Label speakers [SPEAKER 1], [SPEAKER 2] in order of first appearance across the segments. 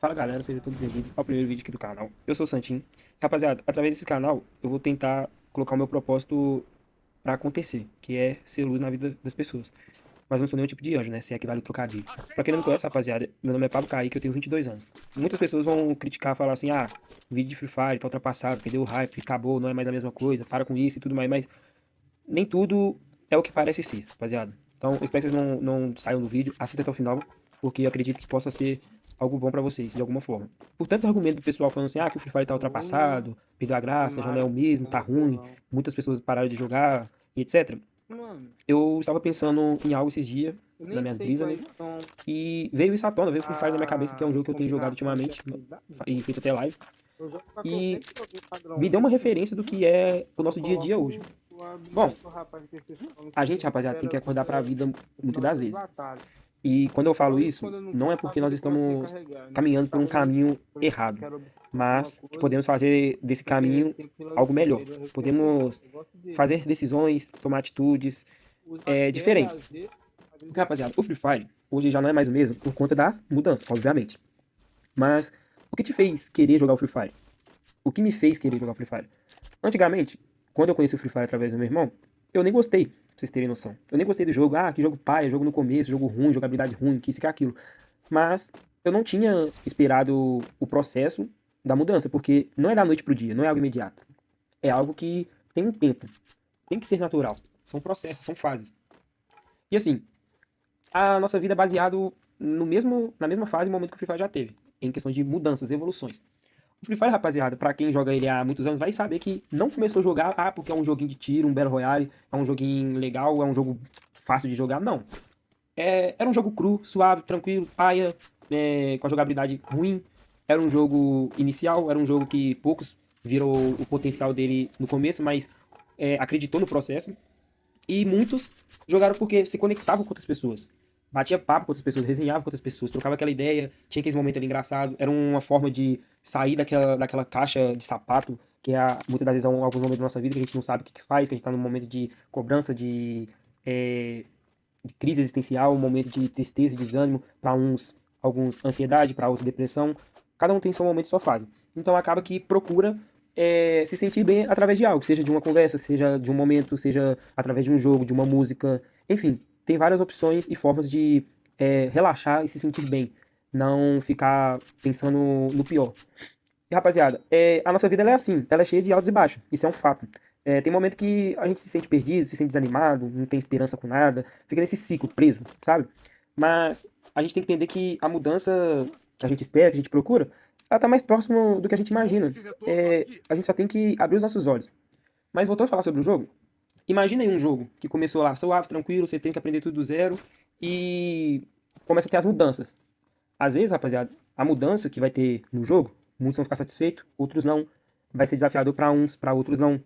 [SPEAKER 1] Fala galera, sejam todos bem-vindos ao primeiro vídeo aqui do canal. Eu sou o Santinho. Rapaziada, através desse canal eu vou tentar colocar o meu propósito pra acontecer, que é ser luz na vida das pessoas. Mas não sou nenhum tipo de anjo, né? Se é que vale o trocadilho. Pra quem não me conhece, rapaziada, meu nome é Pablo Kaique, eu tenho 22 anos. Muitas pessoas vão criticar, falar assim, vídeo de Free Fire tá ultrapassado, perdeu o hype, acabou, não é mais a mesma coisa, para com isso e tudo mais, mas nem tudo é o que parece ser, rapaziada. Então, eu espero que vocês não saiam do vídeo, assistam até o final, porque eu acredito que possa ser algo bom pra vocês, de alguma forma. Por tantos argumentos do pessoal falando assim, que o Free Fire tá
[SPEAKER 2] Ô,
[SPEAKER 1] ultrapassado, perdeu a graça, já não é o
[SPEAKER 2] Mari,
[SPEAKER 1] mesmo,
[SPEAKER 2] não
[SPEAKER 1] tá
[SPEAKER 2] gostou
[SPEAKER 1] ruim,
[SPEAKER 2] não.
[SPEAKER 1] muitas pessoas pararam de jogar, e etc.
[SPEAKER 2] Mano,
[SPEAKER 1] Eu estava pensando em algo esses dias,
[SPEAKER 2] eu
[SPEAKER 1] nas
[SPEAKER 2] nem
[SPEAKER 1] minhas
[SPEAKER 2] sei
[SPEAKER 1] brisas, né?
[SPEAKER 2] quais são
[SPEAKER 1] E veio isso à tona, veio o Free Fire na minha cabeça, que é um jogo
[SPEAKER 2] as
[SPEAKER 1] que eu tenho jogado
[SPEAKER 2] combinações
[SPEAKER 1] ultimamente,
[SPEAKER 2] certas da vida.
[SPEAKER 1] e feito até live.
[SPEAKER 2] Eu jogo só que eu
[SPEAKER 1] E
[SPEAKER 2] sempre joguei
[SPEAKER 1] me
[SPEAKER 2] padrão
[SPEAKER 1] deu uma
[SPEAKER 2] 1, né?
[SPEAKER 1] referência do que é o
[SPEAKER 2] Eu
[SPEAKER 1] nosso dia a dia hoje.
[SPEAKER 2] coloco a
[SPEAKER 1] Bom,
[SPEAKER 2] habilidade do rapaz que vocês falam
[SPEAKER 1] a
[SPEAKER 2] que
[SPEAKER 1] gente, rapaziada, tem que
[SPEAKER 2] recupera
[SPEAKER 1] acordar pra
[SPEAKER 2] vida
[SPEAKER 1] vida
[SPEAKER 2] no
[SPEAKER 1] muitas
[SPEAKER 2] final
[SPEAKER 1] das
[SPEAKER 2] das
[SPEAKER 1] vezes.
[SPEAKER 2] batalhas.
[SPEAKER 1] E quando eu falo
[SPEAKER 2] Só isso
[SPEAKER 1] isso,
[SPEAKER 2] quando eu não
[SPEAKER 1] não
[SPEAKER 2] tô,
[SPEAKER 1] é
[SPEAKER 2] a
[SPEAKER 1] porque nós
[SPEAKER 2] vida começa a
[SPEAKER 1] estamos
[SPEAKER 2] recarregar. Não
[SPEAKER 1] caminhando por
[SPEAKER 2] tá
[SPEAKER 1] um
[SPEAKER 2] rolando,
[SPEAKER 1] caminho
[SPEAKER 2] por exemplo, eu
[SPEAKER 1] errado,
[SPEAKER 2] quero observar alguma
[SPEAKER 1] mas que
[SPEAKER 2] coisa,
[SPEAKER 1] podemos fazer desse
[SPEAKER 2] porque
[SPEAKER 1] caminho
[SPEAKER 2] tem que ir lá
[SPEAKER 1] algo melhor.
[SPEAKER 2] primeiro, eu recebo o
[SPEAKER 1] Podemos
[SPEAKER 2] negócio dele.
[SPEAKER 1] fazer decisões, tomar atitudes
[SPEAKER 2] Usar as ideias,
[SPEAKER 1] diferentes.
[SPEAKER 2] às vezes,
[SPEAKER 1] Porque, rapaziada, o Free Fire hoje já não é mais o mesmo por conta das mudanças, obviamente. Mas o que te fez querer jogar o Free Fire? O que me fez querer jogar o Free Fire? Antigamente, quando eu conheci o Free Fire através do meu irmão, eu nem gostei, pra vocês terem noção. Eu nem gostei do jogo. Que jogo paia, jogo no começo, jogo ruim, jogabilidade ruim, que isso e que aquilo. Mas eu não tinha esperado o processo da mudança, porque não é da noite pro dia, não é algo imediato. É algo que tem um tempo. Tem que ser natural. São processos, são fases. E assim, a nossa vida é baseado na mesma fase e momento que o Free Fire já teve, em questão de mudanças, evoluções. O Free Fire, rapaziada, pra quem joga ele há muitos anos, vai saber que não começou a jogar, porque é um joguinho de tiro, um Battle Royale, é um joguinho legal, é um jogo fácil de jogar. Não. Era um jogo cru, suave, tranquilo, paia, com a jogabilidade ruim. Era um jogo inicial, era um jogo que poucos viram o potencial dele no começo, mas acreditou no processo. E muitos jogaram porque se conectavam com outras pessoas. Batia papo com outras pessoas, resenhava com outras pessoas, trocava aquela ideia, tinha aquele momento ali engraçado. Era uma forma de sair daquela caixa de sapato, que é muitas das vezes alguns momentos da nossa vida que a gente não sabe o que faz, que a gente tá num momento de cobrança, é, de crise existencial, um momento de tristeza, de desânimo, para uns, alguns ansiedade, para outros depressão. Cada um tem seu momento e sua fase. Então acaba que procura se sentir bem através de algo, seja de uma conversa, seja de um momento, seja através de um jogo, de uma música, enfim, tem várias opções e formas de relaxar e se sentir bem, não ficar pensando no pior. E rapaziada, a nossa vida ela é assim, ela é cheia de altos e baixos, isso é um fato. Tem momento que a gente se sente perdido, se sente desanimado, não tem esperança com nada, fica nesse ciclo preso, sabe? Mas a gente tem que entender que a mudança que a gente espera, que a gente procura, ela tá mais próximo do que a gente imagina. A gente só tem que abrir os nossos olhos. Mas voltando a falar sobre o jogo, imagina aí um jogo que começou lá suave, tranquilo, você tem que aprender tudo do zero e começa a ter as mudanças. Às vezes, rapaziada, a mudança que vai ter no jogo, muitos vão ficar satisfeitos, outros não. Vai ser desafiador para uns, para outros não.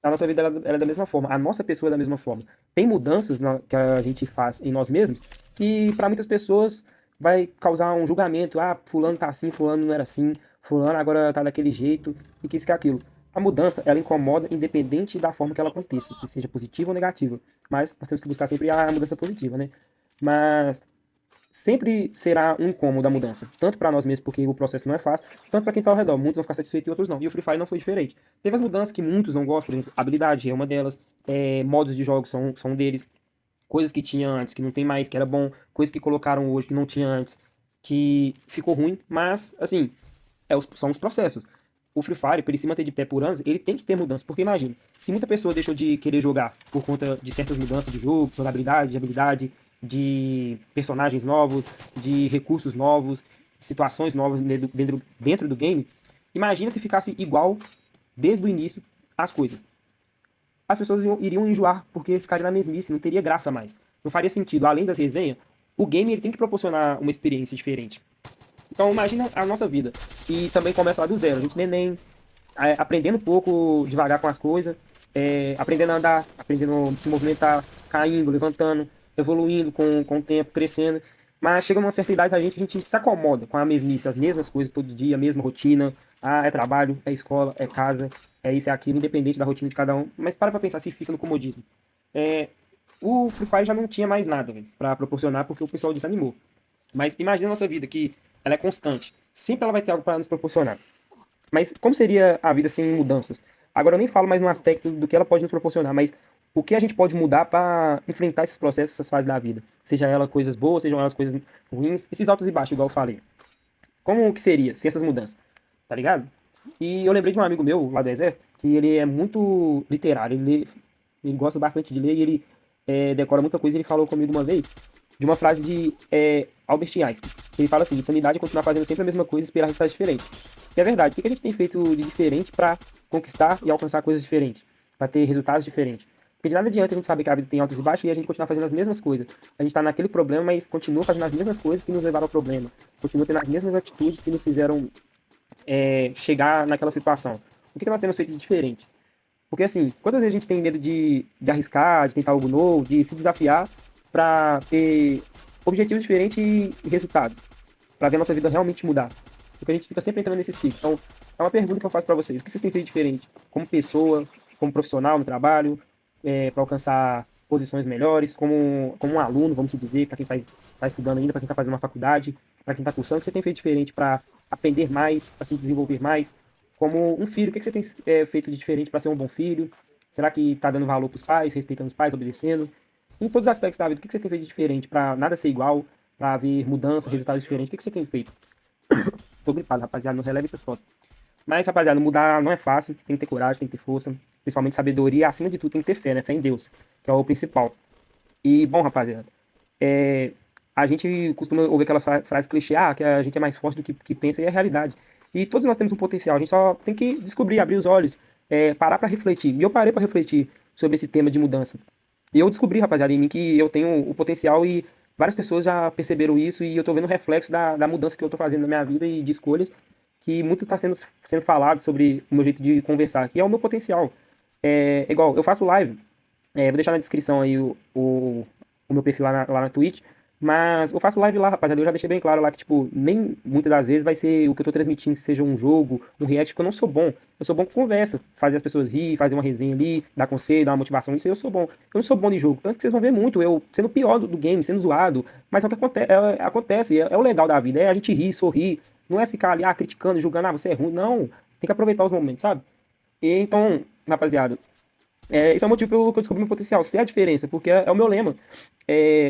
[SPEAKER 1] A nossa vida ela é da mesma forma, a nossa pessoa é da mesma forma. Tem mudanças que a gente faz em nós mesmos que para muitas pessoas vai causar um julgamento. Fulano tá assim, fulano não era assim, fulano agora tá daquele jeito, e que isso que é aquilo. A mudança, ela incomoda independente da forma que ela aconteça, se seja positiva ou negativa. Mas nós temos que buscar sempre a mudança positiva, né? Mas sempre será um incômodo a mudança, tanto para nós mesmos, porque o processo não é fácil, tanto para quem está ao redor. Muitos vão ficar satisfeitos e outros não. E o Free Fire não foi diferente. Teve as mudanças que muitos não gostam, por exemplo, habilidade é uma delas, modos de jogos são um deles, coisas que tinha antes que não tem mais, que era bom, coisas que colocaram hoje que não tinha antes, que ficou ruim, mas, assim, são os processos. O Free Fire, para ele se manter de pé por anos, ele tem que ter mudança. Porque imagina, se muita pessoa deixou de querer jogar por conta de certas mudanças de jogo, jogabilidade, de habilidade, de personagens novos, de recursos novos, de situações novas dentro do game, imagina se ficasse igual desde o início as coisas. As pessoas iriam enjoar porque ficaria na mesmice, não teria graça mais. Não faria sentido. Além das resenhas, o game ele tem que proporcionar uma experiência diferente. Então imagina a nossa vida. E também começa lá do zero. A gente neném, aprendendo um pouco devagar com as coisas, aprendendo a andar, aprendendo a se movimentar, caindo, levantando, evoluindo com o tempo, crescendo. Mas chega uma certa idade a gente se acomoda com a mesmice, as mesmas coisas todo dia, a mesma rotina. É trabalho, é escola, é casa, é isso, é aquilo, independente da rotina de cada um. Mas para pra pensar se fica no comodismo. É, o Free Fire já não tinha mais nada, velho, pra proporcionar porque o pessoal desanimou. Mas imagina a nossa vida, que ela é constante. sempre ela vai ter algo para nos proporcionar. Mas como seria a vida sem mudanças? Agora eu nem falo mais no aspecto do que ela pode nos proporcionar, mas o que a gente pode mudar para enfrentar esses processos, essas fases da vida. Seja ela coisas boas, sejam elas coisas ruins, esses altos e baixos, igual eu falei. Como que seria sem essas mudanças? Tá ligado? E eu lembrei de um amigo meu lá do Exército, que ele é muito literário, ele gosta bastante de ler e ele decora muita coisa. Ele falou comigo uma vez de uma frase de Albert Einstein. Ele fala assim: insanidade é continuar fazendo sempre a mesma coisa e esperar resultados diferentes. E é verdade. O que a gente tem feito de diferente para conquistar e alcançar coisas diferentes? Para ter resultados diferentes? Porque de nada adianta a gente saber que a vida tem altos e baixos e a gente continuar fazendo as mesmas coisas. A gente está naquele problema, mas continua fazendo as mesmas coisas que nos levaram ao problema. Continua tendo as mesmas atitudes que nos fizeram chegar naquela situação. O que nós temos feito de diferente? Porque assim, quantas vezes a gente tem medo de arriscar, de tentar algo novo, de se desafiar para ter objetivos diferentes e resultados, para ver a nossa vida realmente mudar. Porque a gente fica sempre entrando nesse ciclo. Então, é uma pergunta que eu faço para vocês: o que vocês têm feito diferente como pessoa, como profissional no trabalho, para alcançar posições melhores, como um aluno, vamos dizer, para quem está estudando ainda, para quem está fazendo uma faculdade, para quem está cursando, o que você tem feito diferente para aprender mais, para se desenvolver mais? Como um filho, o que você tem feito de diferente para ser um bom filho? Será que está dando valor para os pais, respeitando os pais, obedecendo? Em todos os aspectos da vida, o que você tem feito de diferente para nada ser igual, para haver mudança, resultados diferentes? O que você tem feito? Tô gripado, rapaziada, não releve essas costas. Mas, rapaziada, mudar não é fácil, tem que ter coragem, tem que ter força, principalmente sabedoria, acima de tudo tem que ter fé, né? Fé em Deus, que é o principal. E, bom, rapaziada, a gente costuma ouvir aquelas frases clichê, que a gente é mais forte do que pensa, e é a realidade. E todos nós temos um potencial, a gente só tem que descobrir, abrir os olhos, parar para refletir. E eu parei para refletir sobre esse tema de mudança. E eu descobri, rapaziada, em mim que eu tenho o potencial e várias pessoas já perceberam isso e eu tô vendo o reflexo da mudança que eu tô fazendo na minha vida e de escolhas que muito está sendo falado sobre o meu jeito de conversar, que é o meu potencial. Igual, eu faço live, vou deixar na descrição aí o meu perfil lá na Twitch, mas eu faço live lá, rapaziada, eu já deixei bem claro lá que, tipo, nem muitas das vezes vai ser o que eu tô transmitindo, seja um jogo, um react, porque eu não sou bom. Eu sou bom com conversa, fazer as pessoas rir, fazer uma resenha ali, dar conselho, dar uma motivação, isso aí eu sou bom. Eu não sou bom de jogo, tanto que vocês vão ver muito eu sendo o pior do game, sendo zoado, mas é o que acontece, é o legal da vida, é a gente rir, sorrir, não é ficar ali, criticando, julgando, você é ruim, não, tem que aproveitar os momentos, sabe? E então, rapaziada, esse é o motivo pelo que eu descobri meu potencial, ser a diferença, porque é o meu lema.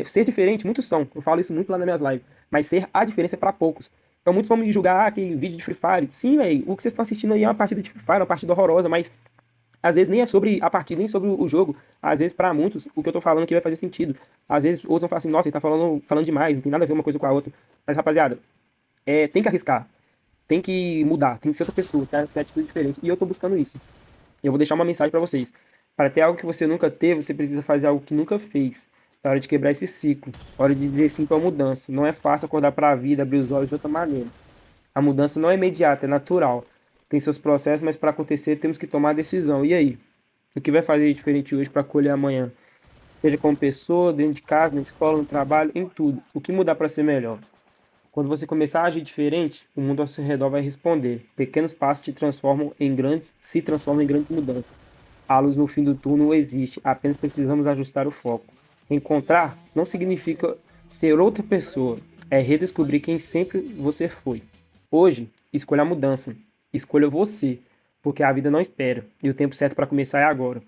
[SPEAKER 1] Ser diferente, muitos são, eu falo isso muito lá nas minhas lives, mas ser a diferença é para poucos. Então muitos vão me julgar, que vídeo de Free Fire. Sim, velho, o que vocês estão assistindo aí é uma partida de Free Fire, uma partida horrorosa, mas às vezes nem é sobre a partida, nem sobre o jogo. Às vezes, para muitos, o que eu tô falando aqui vai fazer sentido. Às vezes, outros vão falar assim: nossa, ele tá falando demais, não tem nada a ver uma coisa com a outra. Mas, rapaziada, tem que arriscar, tem que mudar, tem que ser outra pessoa, ter atitude diferente. E eu tô buscando isso. Eu vou deixar uma mensagem para vocês. Para ter algo que você nunca teve, você precisa fazer algo que nunca fez. É hora de quebrar esse ciclo. É hora de dizer sim para a mudança. Não é fácil acordar para a vida, abrir os olhos de outra maneira. A mudança não é imediata, é natural. Tem seus processos, mas para acontecer temos que tomar a decisão. E aí? O que vai fazer de diferente hoje para colher amanhã? Seja como pessoa, dentro de casa, na escola, no trabalho, em tudo. O que mudar para ser melhor? Quando você começar a agir diferente, o mundo ao seu redor vai responder. Pequenos passos se transformam em grandes mudanças. A luz no fim do túnel existe, apenas precisamos ajustar o foco. Encontrar não significa ser outra pessoa, é redescobrir quem sempre você foi. Hoje, escolha a mudança, escolha você, porque a vida não espera e o tempo certo para começar é agora.